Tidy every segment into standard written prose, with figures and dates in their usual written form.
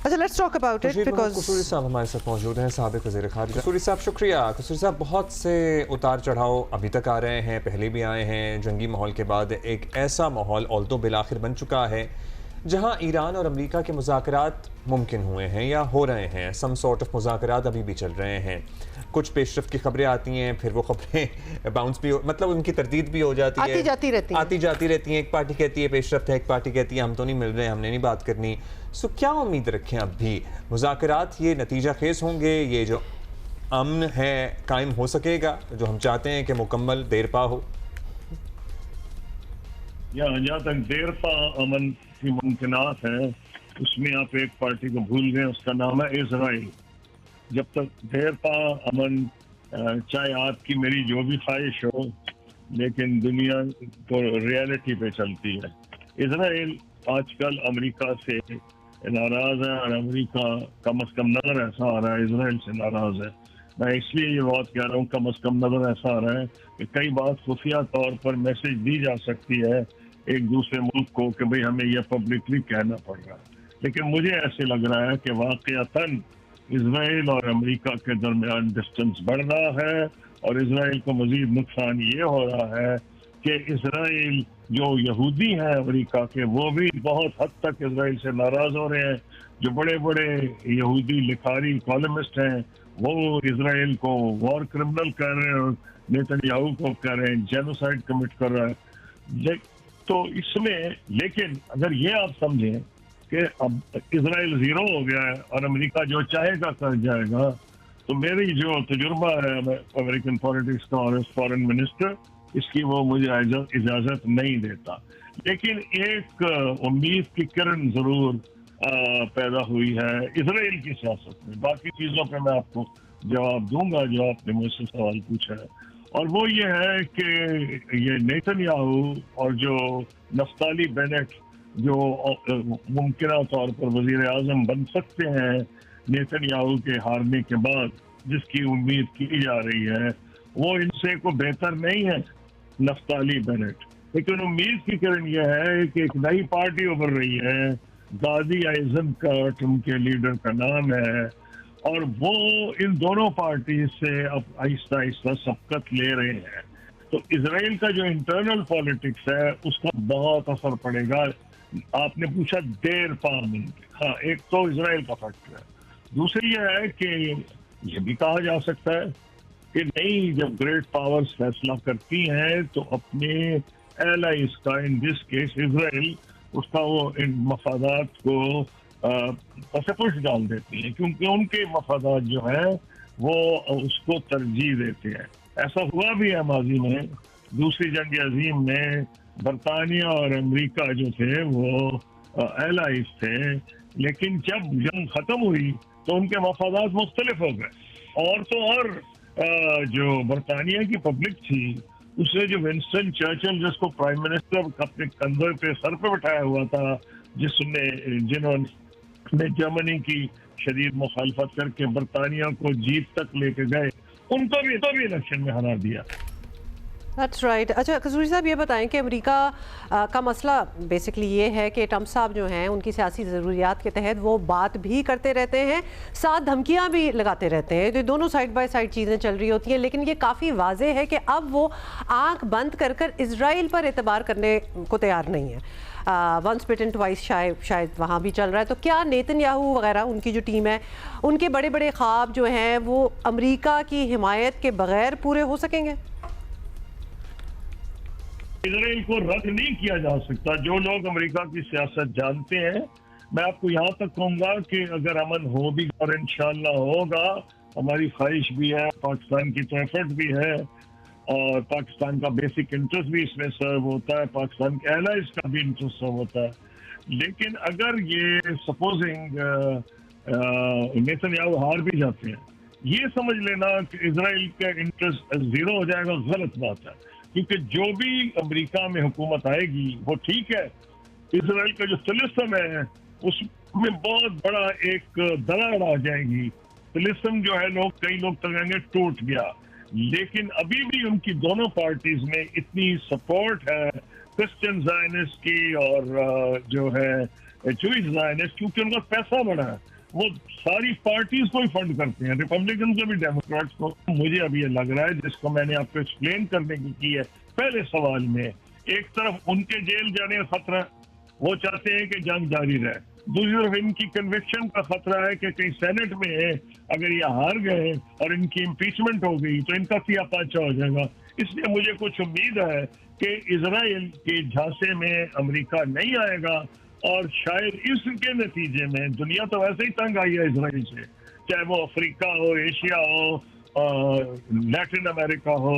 اچھا let's talk about it because Kasuri صاحب ہمارے ساتھ موجود ہیں، سابق وزیر خارجہ۔ قصوری صاحب شکریہ۔ قصوری صاحب بہت سے اتار چڑھاؤ ابھی تک آ رہے ہیں، پہلے بھی آئے ہیں۔ جنگی ماحول کے بعد ایک ایسا ماحول اولتو بالآخر بن چکا ہے جہاں ایران اور امریکہ کے مذاکرات ممکن ہوئے ہیں یا ہو رہے ہیں۔ سم سارٹ آف مذاکرات ابھی بھی چل رہے ہیں، کچھ پیش رفت کی خبریں آتی ہیں، پھر وہ خبریں باؤنس بھی مطلب ان کی تردید بھی ہو جاتی ہے، آتی جاتی رہتی ہیں۔ ایک پارٹی کہتی ہے پیش رفت ہے، ایک پارٹی کہتی ہے ہم تو نہیں مل رہے، ہم نے نہیں بات کرنی۔ سو کیا امید رکھیں اب بھی مذاکرات یہ نتیجہ خیز ہوں گے؟ یہ جو امن ہے قائم ہو سکے گا جو ہم چاہتے ہیں کہ مکمل دیر پا ہو؟ جہاں تک دیر پا امن کی ممکنات ہیں اس میں آپ ایک پارٹی کو بھول گئے، اس کا نام ہے اسرائیل۔ جب تک دیر پا امن، چاہے آپ کی میری جو بھی خواہش ہو، لیکن دنیا تو ریالٹی پہ چلتی ہے۔ اسرائیل آج کل امریکہ سے ناراض ہے، اور امریکہ کم از کم نظر ایسا آ رہا ہے اسرائیل سے ناراض ہے۔ میں اس لیے یہ بات کہہ رہا ہوں کم از کم نظر ایسا آ رہا ہے کہ کئی بات خفیہ طور پر میسج دی جا سکتی ہے ایک دوسرے ملک کو کہ بھئی ہمیں یہ پبلکلی کہنا پڑ رہا ہے، لیکن مجھے ایسے لگ رہا ہے کہ واقعتاً اسرائیل اور امریکہ کے درمیان ڈسٹنس بڑھ رہا ہے، اور اسرائیل کو مزید نقصان یہ ہو رہا ہے کہ اسرائیل جو یہودی ہیں امریکہ کے، وہ بھی بہت حد تک اسرائیل سے ناراض ہو رہے ہیں۔ جو بڑے بڑے یہودی لکھاری کالمسٹ ہیں وہ اسرائیل کو وار کرمنل کہہ رہے ہیں، اور نیتن یاہو کو کہہ رہے ہیں جینوسائیڈ کمٹ کر رہا ہے۔ تو اس میں لیکن اگر یہ آپ سمجھیں کہ اب اسرائیل زیرو ہو گیا ہے اور امریکہ جو چاہے گا کر جائے گا، تو میری جو تجربہ ہے امریکن پالیٹکس کا اور فارن منسٹر، اس کی وہ مجھے اجازت نہیں دیتا۔ لیکن ایک امید کی کرن ضرور پیدا ہوئی ہے اسرائیل کی سیاست میں۔ باقی چیزوں پہ میں آپ کو جواب دوں گا جو آپ نے مجھ سے سوال پوچھا ہے، اور وہ یہ ہے کہ یہ نیتن یاہو اور جو نفتالی بینٹ جو ممکنہ طور پر وزیر اعظم بن سکتے ہیں نیتن یاہو کے ہارنے کے بعد، جس کی امید کی جا رہی ہے، وہ ان سے کوئی بہتر نہیں ہے نفتالی بینٹ۔ لیکن امید کی کرن یہ ہے کہ ایک نئی پارٹی ابھر رہی ہے، گادی ایزنکٹ ان کے لیڈر کا نام ہے، اور وہ ان دونوں پارٹی سے اب آہستہ آہستہ سبقت لے رہے ہیں۔ تو اسرائیل کا جو انٹرنل پالیٹکس ہے اس کا بہت اثر پڑے گا۔ آپ نے پوچھا دیر پا امن، ہاں ایک تو اسرائیل کا فیکٹر ہے، دوسری یہ ہے کہ یہ بھی کہا جا سکتا ہے کہ نہیں، جب گریٹ پاورز فیصلہ کرتی ہیں تو اپنے ایلائز کا، ان دس کیس اسرائیل، اس کا وہ ان مفادات کو پس پش ڈال دیتی ہیں، کیونکہ ان کے مفادات جو ہیں وہ اس کو ترجیح دیتے ہیں۔ ایسا ہوا بھی ہے ماضی میں، دوسری جنگ عظیم میں برطانیہ اور امریکہ جو تھے وہ ایلائز تھے، لیکن جب جنگ ختم ہوئی تو ان کے مفادات مختلف ہو گئے، اور تو اور جو برطانیہ کی پبلک تھی اس نے جو ونسٹن چرچل، جس کو پرائم منسٹر اپنے کندھے پہ سر پہ بٹھایا ہوا تھا، جنہوں نے جرمنی کی شدید مخالفت کر کے برطانیہ کو جیت تک لے کے گئے، ان کو بھی الیکشن میں ہرا دیا۔ That's right۔ اچھا قصوری صاحب یہ بتائیں کہ امریکہ کا مسئلہ بیسکلی یہ ہے کہ ٹرمپ صاحب جو ہیں ان کی سیاسی ضروریات کے تحت وہ بات بھی کرتے رہتے ہیں، ساتھ دھمکیاں بھی لگاتے رہتے ہیں، تو دونوں سائڈ بائی سائڈ چیزیں چل رہی ہوتی ہیں، لیکن یہ کافی واضح ہے کہ اب وہ آنکھ بند کر کر اسرائیل پر اعتبار کرنے کو تیار نہیں ہے۔ ونس بٹن ٹوائس شاید وہاں بھی چل رہا ہے۔ تو کیا نیتن یاہو وغیرہ ان کی جو ٹیم ہے، ان کے بڑے بڑے خواب جو ہیں وہ امریکہ کی حمایت کے بغیر پورے ہو سکیں گے؟ اسرائیل کو رد نہیں کیا جا سکتا۔ جو لوگ امریکہ کی سیاست جانتے ہیں، میں آپ کو یہاں تک کہوں گا کہ اگر امن ہو بھی اور انشاءاللہ ہوگا، ہماری خواہش بھی ہے، پاکستان کی تو ایفرٹ بھی ہے، اور پاکستان کا بیسک انٹرسٹ بھی اس میں سرو ہوتا ہے، پاکستان کے ایلائز کا بھی انٹرسٹ سرو ہوتا ہے، لیکن اگر یہ سپوزنگ نیتن یاہو ہار بھی جاتے ہیں، یہ سمجھ لینا کہ اسرائیل کا انٹرسٹ زیرو ہو جائے گا، غلط بات ہے، کیونکہ جو بھی امریکہ میں حکومت آئے گی وہ ٹھیک ہے، اسرائیل کا جو طلسم ہے اس میں بہت بڑا ایک دراڑ آ جائے گی۔ طلسم جو ہے کئی لوگ تو کہیں گے ٹوٹ گیا، لیکن ابھی بھی ان کی دونوں پارٹیز میں اتنی سپورٹ ہے کرسچن زائنسٹ کی اور جو ہے جوئش زائنسٹ، کیونکہ ان کا پیسہ بڑا ہے۔ वो सारी पार्टीज को ही फंड करते हैं, रिपब्लिकन को भी डेमोक्रेट्स को। मुझे अभी ये लग रहा है, जिसको मैंने आपको एक्सप्लेन करने की है पहले सवाल में, एक तरफ उनके जेल जाने का खतरा, वो चाहते हैं कि जंग जारी रहे, दूसरी तरफ इनकी कन्विक्शन का खतरा है कि कहीं सेनेट में अगर ये हार गए और इनकी इम्पीचमेंट हो गई तो इनका सिया पांचा हो जाएगा। इसलिए मुझे कुछ उम्मीद है कि इजराइल के झांसे में अमेरिका नहीं आएगा, और शायद इसके नतीजे में दुनिया तो वैसे ही तंग आई है इसराइल से, चाहे वो अफ्रीका हो, एशिया हो, लैटिन अमेरिका हो।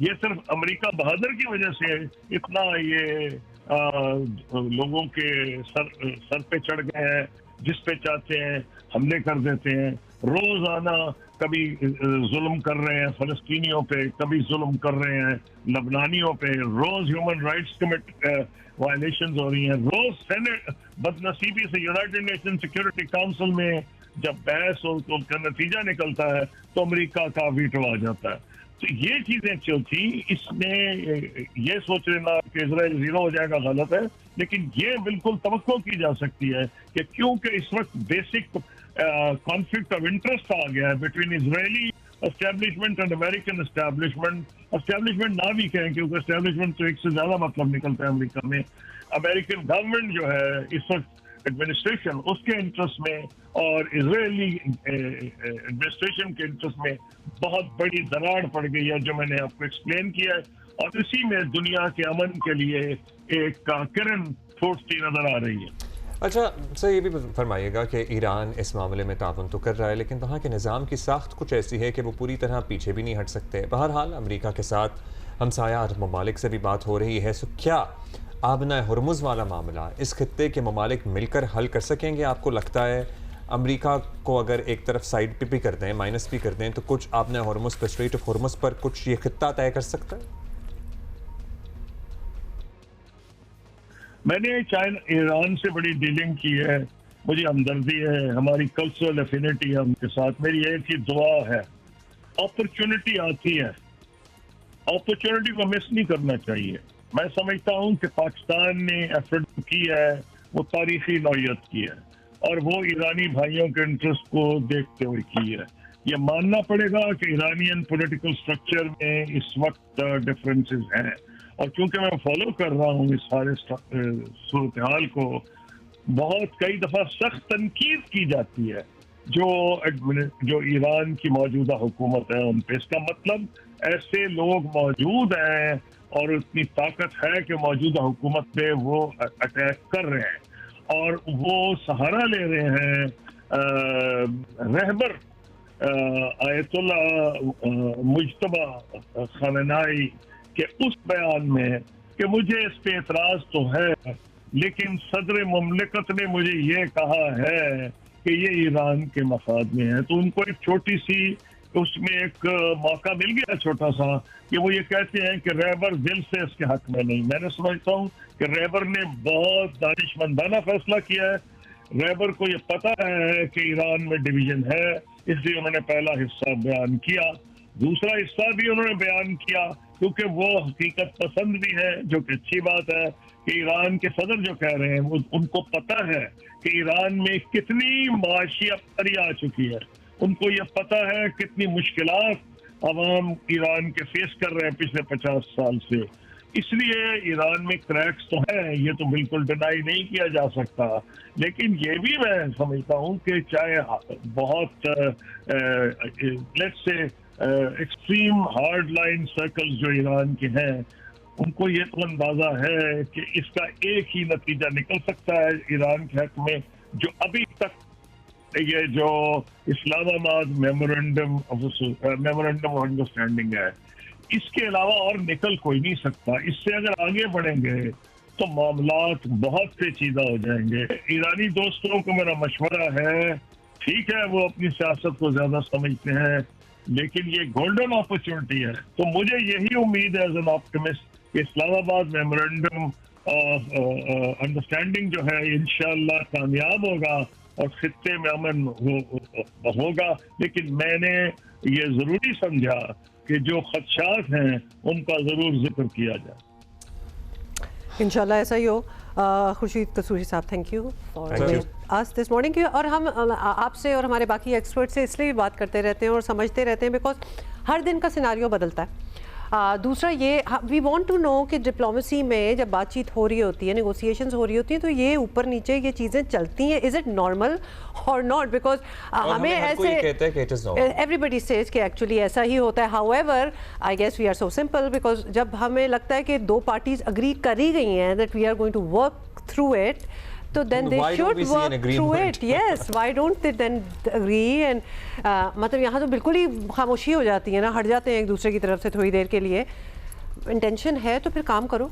ये सिर्फ अमेरिका बहादुर की वजह से इतना ये लोगों के सर पे चढ़ गए हैं, जिस पे चाहते हैं हमले कर देते हैं। रोजाना कभी जुल्म कर रहे हैं फलस्तीनियों पे, कभी जुल्म कर रहे हैं लबनानियों पे, रोज ह्यूमन राइट्स वायलेशंस हो रही हैं। रोज सेनेट, बदनसीबी से यूनाइटेड नेशन सिक्योरिटी काउंसिल में जब बहस और उसका नतीजा निकलता है तो अमेरिका का वीटो आ जाता है। तो ये चीजें जो थी, इसमें ये सोच लेना कि इजराइल जीरो हो जाएगा गलत है, लेकिन ये बिल्कुल तवक्को की जा सकती है कि क्योंकि इस वक्त बेसिक कॉन्फ्लिक्ट ऑफ इंटरेस्ट आ गया है between Israeli establishment and American establishment ना भी कहें, क्योंकि एस्टेब्लिशमेंट तो एक से ज्यादा मतलब निकलता है अमेरिका में। अमेरिकन गवर्नमेंट जो है इस वक्त एडमिनिस्ट्रेशन, उसके इंटरेस्ट में और इजरायली एडमिनिस्ट्रेशन के इंटरेस्ट में बहुत बड़ी दरार पड़ गई है, जो मैंने आपको एक्सप्लेन किया है, और इसी में दुनिया के अमन के लिए एक किरण फूटती नजर आ रही है। अच्छा सर, ये भी फरमाइएगा कि ईरान इस मामले में ताउन तो कर रहा है, लेकिन वहाँ के निज़ाम की साख्त कुछ ऐसी है कि वो पूरी तरह पीछे भी नहीं हट सकते। बहरहाल अमेरिका के साथ हमसाया अरब ममालिक से भी बात हो रही है, सो क्या आबना हुर्मुज़ वाला मामला इस खित्ते के ममालिक मिलकर हल कर सकेंगे? आपको लगता है अमेरिका को अगर एक तरफ साइड पे भी कर दें, माइनस भी कर दें, तो कुछ आबना हुर्मुज़ पर, स्ट्रेट ऑफ हुर्मुज़ पर कुछ ये खित्ता तय कर सकता है? मैंने चाइना ईरान से बड़ी डीलिंग की है, मुझे हमदर्दी है, हमारी कल्चरल एफिनिटी है उनके साथ। मेरी एक ही दुआ है, अपॉर्चुनिटी आती है, अपॉर्चुनिटी को मिस नहीं करना चाहिए। मैं समझता हूं कि पाकिस्तान ने एफर्ट की है, वो तारीखी नौयत की है, और वो ईरानी भाइयों के इंटरेस्ट को देखते हुए की है। ये मानना पड़ेगा कि ईरानियन पॉलिटिकल स्ट्रक्चर में इस वक्त डिफरेंसेस हैं, और क्योंकि मैं फॉलो कर रहा हूँ इस सारे सूरत हाल को, बहुत कई दफा सख्त तनकीद की जाती है जो ईरान की मौजूदा हुकूमत है उन पे। इसका मतलब ऐसे लोग मौजूद हैं और इतनी ताकत है कि मौजूदा हुकूमत पे वो अटैक कर रहे हैं, और वो सहारा ले रहे हैं रहबर आयतुल्लाह मुज्तबा खमेनी के उस बयान में कि मुझे इस पे एतराज तो है, लेकिन सदर मुमलिकत ने मुझे ये कहा है कि ये ईरान के मफाद में है। तो उनको एक छोटी सी उसमें एक मौका मिल गया छोटा सा, कि वो ये कहते हैं कि रहबर दिल से इसके हक में नहीं। मैंने समझता हूँ कि रहबर ने बहुत दानिशमंदाना फैसला किया है। रहबर को ये पता है कि ईरान में डिवीजन है, इसलिए उन्होंने पहला हिस्सा बयान किया, दूसरा हिस्सा भी उन्होंने बयान किया, क्योंकि वो हकीकत पसंद भी है, जो कि अच्छी बात है कि ईरान के सदर जो कह रहे हैं वो उनको पता है कि ईरान में कितनी माशी अफसरी आ चुकी है, उनको ये पता है कितनी मुश्किलात अवाम ईरान के फेस कर रहे हैं पिछले 50 साल से। इसलिए ईरान में क्रैक्स तो हैं, ये तो बिल्कुल डिनाई नहीं किया जा सकता, लेकिन ये भी मैं समझता हूँ कि चाहे बहुत let's say extreme hard line circles जो ईरान के हैं, उनको ये तो अंदाजा है कि इसका एक ही नतीजा निकल सकता है ईरान के हक में, जो अभी तक ये जो इस्लामाबाद मेमोरेंडम ऑफ अंडरस्टैंडिंग है, इसके अलावा और निकल कोई नहीं सकता। इससे अगर आगे बढ़ेंगे तो मामलात बहुत पेचीदा हो जाएंगे। ईरानी दोस्तों को मेरा मशवरा है, ठीक है वो अपनी सियासत को ज्यादा समझते हैं, लेकिन ये गोल्डन अपॉर्चुनिटी है। तो मुझे यही उम्मीद है एज एन ऑप्टिमिस्ट कि इस्लामाबाद मेमोरेंडम ऑफ अंडरस्टैंडिंग जो है इंशाअल्लाह कामयाब होगा और खित्ते में अमन होगा। लेकिन मैंने ये जरूरी समझा कि जो खदशात हैं उनका जरूर जिक्र किया जाए। इंशाल्लाह ऐसा ही हो। खुर्शीद कसूरी साहब, thank you for us this morning कि और हम आपसे और हमारे बाकी एक्सपर्ट से इसलिए भी बात करते रहते हैं और समझते रहते हैं बिकॉज हर दिन का सिनारियो बदलता है। दूसरा ये वी वांट टू नो कि डिप्लोमेसी में जब बातचीत हो रही होती है, नेगोशिएशंस हो रही होती हैं, तो ये ऊपर नीचे ये चीज़ें चलती हैं, इज़ इट नॉर्मल और नॉट? बिकॉज हमें ऐसे कहते हैं कि it is normal, everybody says कि एक्चुअली ऐसा ही होता है। However I guess we are so simple because जब हमें लगता है कि दो पार्टीज अग्री कर ही गई हैं that we are going to work through it, तो then they should work through it. Yes, why don't they then agree? And मतलब यहाँ तो बिल्कुल ही खामोशी हो जाती है ना, हट जाते हैं एक दूसरे की तरफ से थोड़ी देर के लिए। इंटेंशन है तो फिर काम करो।